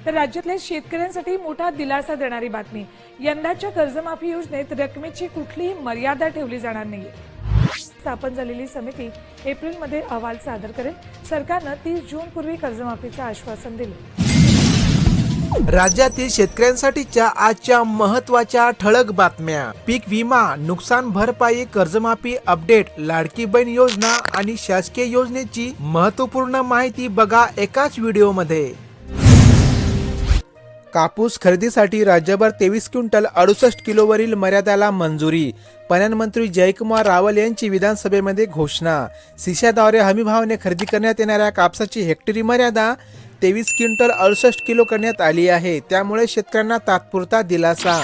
तर राज्यातल्या शेतकऱ्यांसाठी मोठा दिलासा देणारी बातमी। यंदाच्या कर्जमाफी योजनेत रकमेची कुठलीही मर्यादा ठेवली जाणार नाहीये। स्थापन झालेली समिती एप्रिलमध्ये अहवाल सादर करेल। सरकारने 30 जून पूर्वी कर्जमाफीचं आश्वासन दिले। राज्यातील शेतकऱ्यांसाठीच्या आजच्या महत्त्वाच्या ठळक बातम्या। पीक विमा, नुकसान भरपाई, कर्जमाफी अपडेट, लाडकी बहीण योजना आणि शासकीय योजनेची महत्त्वपूर्ण माहिती बघा एकाच व्हिडिओमध्ये। कापूस खरेदीसाठी राज्यभर 23 क्विंटल 68 किलोवरील मर्यादेला मंजुरी। पणन मंत्री जयकुमार रावल यांची विधानसभेमध्ये घोषणा। सिशाद्वारे हमीभावाने खरेदी करण्यात येणाऱ्या कापसाची हेक्टरी मर्यादा 23 क्विंटल 68 किलो करण्यात आली आहे। त्यामुळे शेतकऱ्यांना तात्पुरता दिलासा।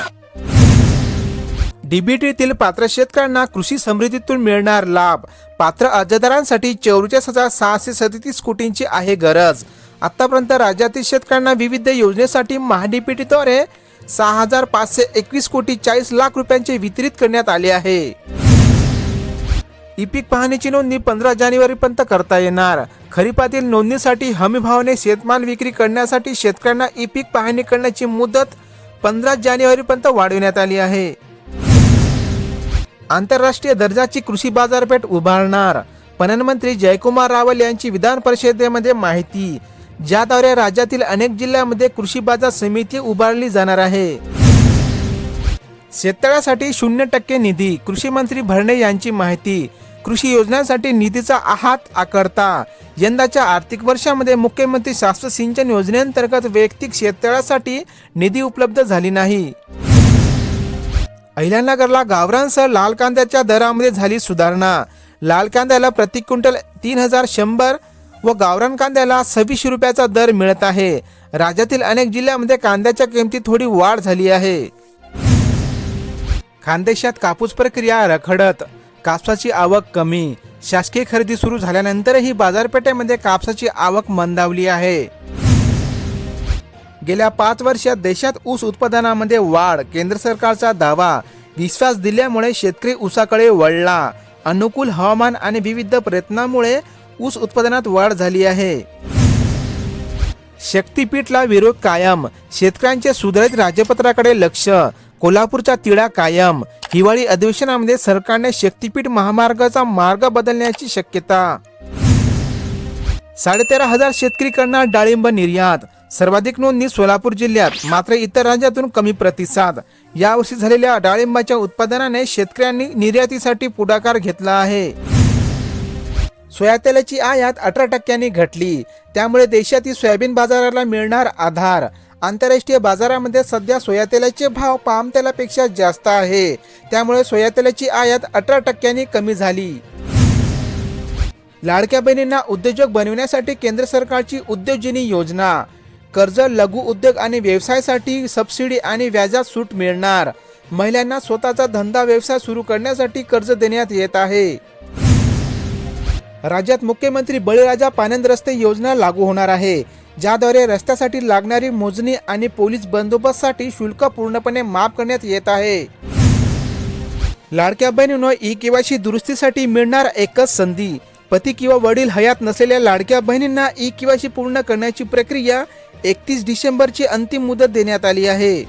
डीबीटीतील पात्र शेतकऱ्यांना कृषी समृद्धीतून मिळणार लाभ। पात्र अर्जदारांसाठी 44,637 कोटींची आहे गरज। आतापर्यंत राज्यातील शेतकऱ्यांना विविध योजनेसाठी महाडीबीटीद्वारे 6,521 कोटी 40 लाख रुपयांचे वितरित करण्यात आले आहे। ई पीक पाहणीची नोंदणी 15 जानेवारीपर्यंत करता येणार। खरीपातील नोंदणीसाठी हमीभावाने शेतमाल विक्री करण्यासाठी शेतकऱ्यांना ई पीक पाहणी करण्याची मुदत 15 जानेवारीपर्यंत वाढवण्यात आली आहे। आंतरराष्ट्रीय दर्जाची कृषी बाजारपेठ उभारणार। पणन मंत्री जयकुमार रावल यांची विधान परिषदेमध्ये माहिती, ज्याद्वारे राज्यातील अनेक जिल्ह्यांमध्ये कृषी बाजार समिती उभारली जाणार आहे। शेततळ्यासाठी 0% निधी, कृषी मंत्री भरणे यांची माहिती। कृषी योजनांसाठी निधीचा हात आकारता। यंदाच्या आर्थिक वर्षामध्ये मुख्यमंत्री शाश्वत सिंचन योजनेअंतर्गत वैयक्तिक शेततळ्यासाठी निधी उपलब्ध झाली नाही। अहिल्यानगरला गावरानसह लाल कांद्याच्या दरामध्ये झाली सुधारणा। लाल कांद्याला प्रति क्विंटल 3,100 व गावरान कांद्याला 26 रुपयाचा दर मिळत आहे। राज्यातील अनेक जिल्ह्यांमध्ये कांद्याच्या किमतीत थोडी वाढ झाली आहे। खानदेशात कापूस प्रक्रिया रखडत, कापसाची आवक कमी। शासकीय खरेदी सुरू झाल्यानंतरही बाजारपेठेमध्ये कापसाची आवक मंदावली आहे। गेल्या 5 वर्षात देशात ऊस उत्पादनामध्ये वाढ, केंद्र सरकारचा दावा। विश्वास दिल्यामुळे शेतकरी ऊसाकडे वळला। अनुकूल हवामान आणि विविध प्रयत्नांमुळे ऊस उत्पादनात वाढ झाली आहे। शक्तीपीठला विरोध कायम, शेतकऱ्यांचे सुधारित राज्यपत्राकडे लक्ष। कोल्हापूरचा तिढा कायम। हिवाळी अधिवेशनामध्ये सरकारने शक्तीपीठ महामार्गाचा मार्ग बदलण्याची शक्यता। 13,500 शेतकरी करणार डाळिंब निर्यात। सर्वाधिक नोंदणी सोलापूर जिल्ह्यात, मात्र इतर राज्यातून कमी प्रतिसाद। यावर्षी झालेल्या डाळिंबाच्या उत्पादनाने शेतकऱ्यांनी निर्यातीसाठी पुढाकार घेतला आहे। सोयातेलाची आयात 18% घटली, त्यामुळे देशातील सोयाबीन बाजाराला मिळणार आधार। आंतरराष्ट्रीय बाजारामध्ये सध्या सोयातेलाचे भाव पाम तेलापेक्षा जास्त आहे, त्यामुळे सोयातेलाची आयात 18% कमी झाली। लाडक्या बहिणींना उद्योजक बनवण्यासाठी केंद्र सरकारची उद्योजनी योजना। कर्ज, लघु उद्योग आणि व्यवसायासाठी सबसिडी आणि व्याजात सूट मिळणार। महिलांना स्वतःचा धंदा व्यवसाय सुरू करण्यासाठी कर्ज देण्यात येत आहे। राज्यात मुख्यमंत्री बळीराजा पानंद रस्ते योजना लागू होणार आहे, ज्याद्वारे रस्त्यासाठी लागणारी मोजणी आणि पोलीस बंदोबस्तासाठी शुल्क पूर्णपणे माफ करण्यात येत आहे। लाडक्या बहिणींनो, ई-केवायसी दुरुस्तीसाठी मिळणार एकच संधी। पती किंवा वडील हयात नसलेल्या लाडक्या बहिणींना ई-केवायसी पूर्ण करण्याची प्रक्रिया 31 डिसेंबरची अंतिम मुदत देण्यात आली आहे।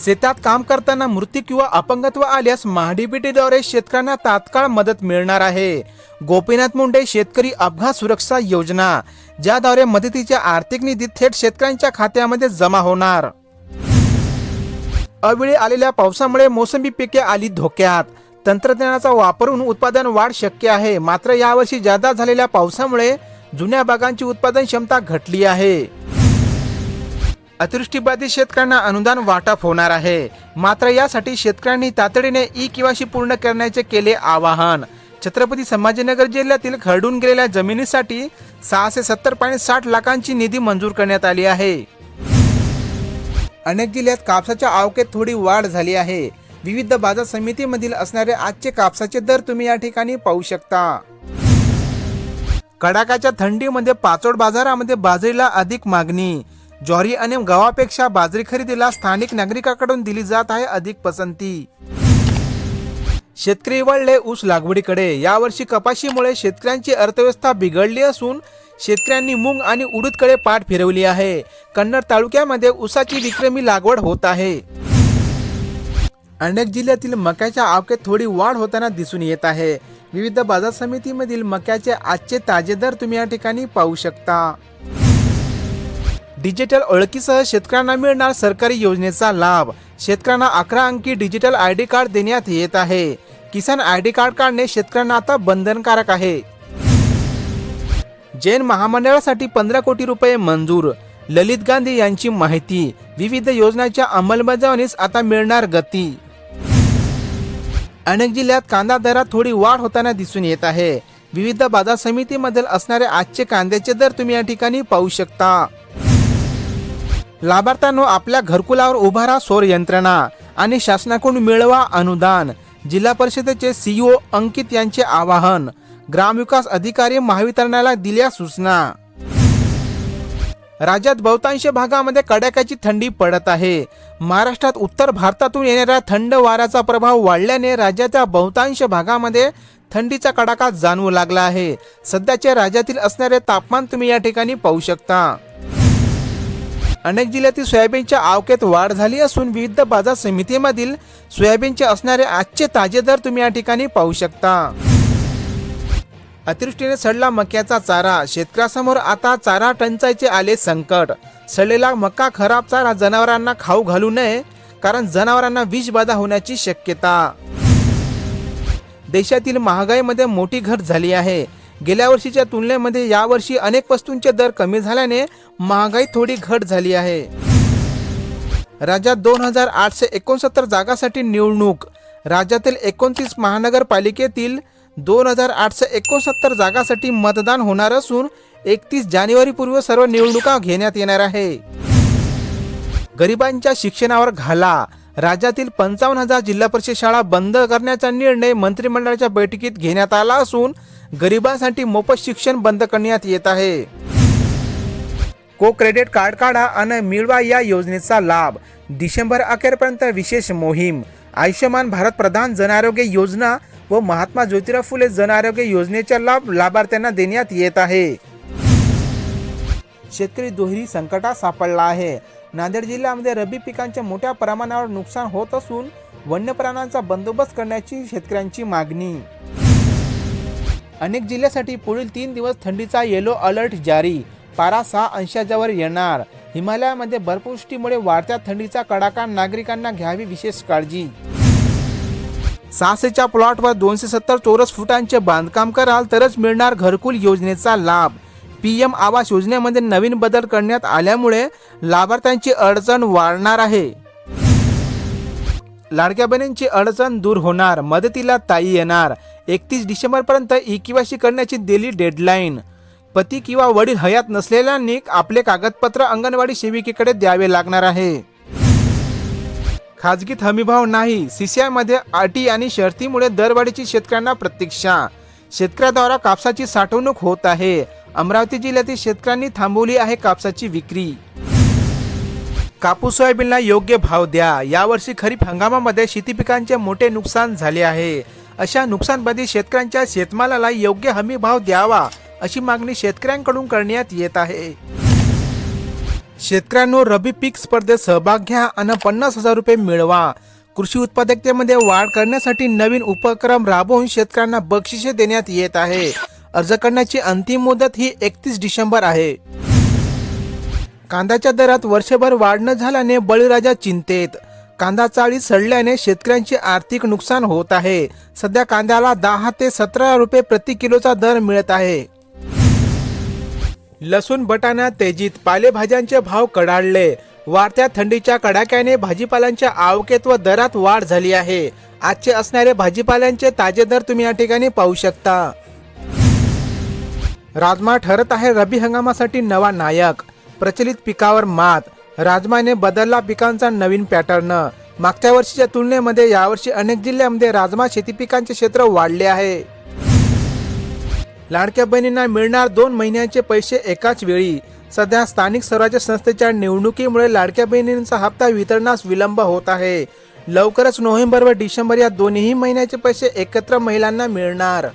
शेतात काम करताना मृत्यू किंवा अपंगत्व आल्यास महाडीबीटीद्वारे शेतकऱ्यांना तात्काळ मदत मिळणार आहे। गोपीनाथ मुंडे शेतकरी अपघात सुरक्षा योजना, ज्याद्वारे मदतीच्या आर्थिक निधी थेट शेतकऱ्यांच्या खात्यामध्ये जमा होणार। अवेळी आलेल्या पावसामुळे मोसंबी पिके आली धोक्यात। तंत्रज्ञानाचा वापरून उत्पादन वाढ शक्य आहे, मात्र यावर्षी जादा झालेल्या पावसामुळे जुन्या बागांची उत्पादन क्षमता घटली आहे। अतिवृष्टीबाधित शेतकऱ्यांना अनुदान वाटप होणार आहे, मात्र यासाठी शेतकऱ्यांनी तातडीने ई-केवायसी पूर्ण करण्याचे केले आवाहन। छत्रपती संभाजीनगर जिल्ह्यातील खरडून गेलेल्या जमिनीसाठी 670.60 लाखांची निधी मंजूर करण्यात आली आहे। अनेक जिल्ह्यात कापसाच्या आवकेत थोडी वाढ झाली आहे। विविध बाजार समितीमधील असणारे आजचे कापसाचे दर तुम्ही या ठिकाणी पाहू शकता। कडाक्याच्या थंडीमध्ये पाचोड बाजारामध्ये बाजरीला अधिक मागणी। ज्वारी आणि गव्हापेक्षा बाजरी खरेदीला स्थानिक नागरिकांकडून दिली जात आहे अधिक पसंती। शेतकरी वळले ऊस लागवडीकडे। यावर्षी कपाशीमुळे शेतकऱ्यांची अर्थव्यवस्था बिघडली असून शेतकऱ्यांनी मूग आणि उडीदकडे पाठ फिरवली आहे. कन्नड तालुक्यामध्ये ऊसाची विक्रमी लागवड होत आहे. अनेक जिल्ह्यातील मक्याच्या आवकेत थोडी वाढ होताना दिसून येत आहे. विविध बाजार समितीमधील मक्याचे आजचे ताजे दर तुम्ही या ठिकाणी पाहू शकता. डिजिटल ओळखीसह शेतकऱ्यांना मिळणार सरकारी योजनेचा लाभ. शेतकऱ्यांना 11 अंकी डिजिटल ID कार्ड देण्यात येत आहे. किसान ID कार्ड काढणे शेतकऱ्यांना आता बंधनकारक आहे. जैन महामंडळासाठी 15 कोटी रुपये मंजूर. ललित गांधी यांची माहिती. विविध योजनांच्या अंमलबजावणीस आता मिळणार गती. अनेक जिल्ह्यात कांदा दरात थोडी वाढ होताना दिसून येत आहे. विविध बाजार समितीमधील असणारे आजचे कांद्याचे दर तुम्ही या ठिकाणी पाहू शकता. लाभार्थ्यांनो, आपल्या घरकुलावर उभारा सौर यंत्रणा आणि शासनाकडून मिळवा अनुदान. जिल्हा परिषदेचे CEO अंकित यांचे आवाहन. ग्रामविकास अधिकारी महावितरणाला दिल्या सूचना. राज्यात बहुतांश भागामध्ये कडाक्याची थंडी पडत आहे. महाराष्ट्रात उत्तर भारतातून येणाऱ्या थंड वाऱ्याचा प्रभाव वाढल्याने राज्याच्या बहुतांश भागामध्ये थंडीचा कडाका जाणवू लागला आहे. सध्याचे राज्यातील असणारे तापमान तुम्ही या ठिकाणी पाहू शकता. अनेक जिल्ह्यातील सोयाबीनच्या आवकेत वाढ झाली असून विविध बाजार समितीमधील सोयाबीनचे असणारे आजचे ताजे दर तुम्ही या ठिकाणी पाहू शकता. अतिवृष्टीने सडला मक्याचा चारा. शेतकऱ्यासमोर आता चारा टंचाईचे आले संकट. सडलेला मका, खराब चारा जनावरांना खाऊ घालू नये, कारण जनावरांना विषबाधा होण्याची शक्यता. देशातील महागाईमध्ये मोठी घट झाली आहे. गेल्या वर्षीच्या तुलनेमध्ये यावर्षी अनेक वस्तूंचे दर कमी झाल्याने महागाई थोडी घट झाली आहे. राज्यात 2869 जागांसाठी निवडणूक. राज्यातील 29 महानगरपालिकेतील 2869 जागांसाठी मतदान होणार असून 31 जानेवारीपूर्वी सर्व निवडणुका घेण्यात येणार आहे. गरिबांच्या शिक्षणावर घाला. राज्यातील 55,000 जिल्हा परिषद शाळा बंद करण्याचा निर्णय मंत्रिमंडळाच्या बैठकीत घेण्यात आला असून गरिबांसाठी मोफत शिक्षण बंद करण्यात येत आहे. को क्रेडिट कार्ड काढा आणि मिळवा या योजनेचा लाभ. डिसेंबर अखेरपर्यंत विशेष मोहीम. आयुष्यमान भारत प्रधान जन आरोग्य योजना व महात्मा ज्योतिराव फुले जन आरोग्य योजनेचा लाभ लाभार्थ्यांना देण्यात येत आहे. शेतकरी दुहेरी संकटात सापडला आहे. नांदेड जिल्ह्यामध्ये रब्बी पिकांचे मोठ्या प्रमाणावर नुकसान होत असून वन्य प्राण्यांचा बंदोबस्त करण्याची शेतकऱ्यांची मागणी. अनेक जिल्ह्यासाठी पुढील 3 दिवस थंडीचा येलो अलर्ट जारी. पारा 6 अंशांवर येणार. हिमालयामध्ये बर्फवृष्टीमुळे वाढत्या थंडीचा कडाका. नागरिकांना घ्यावी विशेष काळजी. 600च्या प्लॉटवर 270 चौरस फुटांचे बांधकाम कराल तरच मिळणार घरकुल योजनेचा लाभ. PM आवास योजनेमध्ये नवीन बदल करण्यात आल्यामुळे लाभार्थ्यांची अडचण वाढणार आहे. लाडक्या बहिणींची अडचण दूर होणार. मदतीला ताई येणार. 31 डिसेंबरपर्यंत ई-केवायसी करण्याची दिली डेडलाईन. पती किंवा वडील हयात नसलेल्यांनी आपले कागदपत्र अंगणवाडी सेविकेकडे द्यावे लागणार आहे. खाजगीत हमीभाव नाही. CCI अटी आणि शर्तीमुळे दरवाढीची शेतकऱ्यांना प्रतीक्षा. शेतकऱ्याद्वारा कापसाची साठवणूक होत आहे. अमरावती जिल्ह्यातील शेतकऱ्यांनी थांबवली आहे कापसाची विक्री. कापूस सोयाबीनला योग्य भाव द्या. यावर्षी खरीप हंगामामध्ये शेती पिकांचे मोठे नुकसान झाले आहे. अशा नुकसानबाधित शेतकऱ्यांच्या शेतमालाला योग्य हमी भाव द्यावा अशी मागणी शेतकऱ्यांकडून करण्यात येत आहे. शेतकऱ्यांनो, रब्बी पीक स्पर्धेत सहभाग घ्या आणि 50,000 रुपये मिळवा. कृषी उत्पादकतेमध्ये वाढ करण्यासाठी नवीन उपक्रम राबवून शेतकऱ्यांना बक्षिसे देण्यात येत आहे. अर्ज करण्याची अंतिम मुदत ही 31 डिसेंबर आहे. कांद्याच्या दरात वर्षभर वाढ न झाल्याने बळीराजा चिंतेत. कांदा चाळीत सडल्याने शेतकऱ्यांचे आर्थिक नुकसान होत आहे. सध्या कांद्याला 10 ते 17 रुपये प्रति किलोचा दर मिळत आहे. लसूण बटाणा तेजीत. पालेभाज्यांचे भाव कडाडले. वाढत्या थंडीच्या कडाक्याने भाजीपाल्यांच्या आवकेत व दरात वाढ झाली आहे. आजचे असणारे भाजीपाल्यांचे ताजे दर तुम्ही या ठिकाणी पाहू शकता. राजमा ठरत आहे रब्बी हंगामासाठी नवा नायक. प्रचलित पिकावर मात. राजमाने बदलला पिकांचा नवीन पॅटर्न. मागच्या वर्षीच्या तुलनेमध्ये यावर्षी अनेक जिल्ह्यांमध्ये राजमा शेती पिकांचे क्षेत्र वाढले आहे. लाडक्या बहिणींना मिळणार 2 महिन्यांचे पैसे एकाच वेळी. सध्या स्थानिक स्वराज्य संस्थेच्या निवडणुकीमुळे लाडक्या बहिणींचा हप्ता वितरणास विलंब होत आहे. लवकरच नोव्हेंबर व डिसेंबर या दोन्ही महिन्याचे पैसे एकत्र महिलांना मिळणार.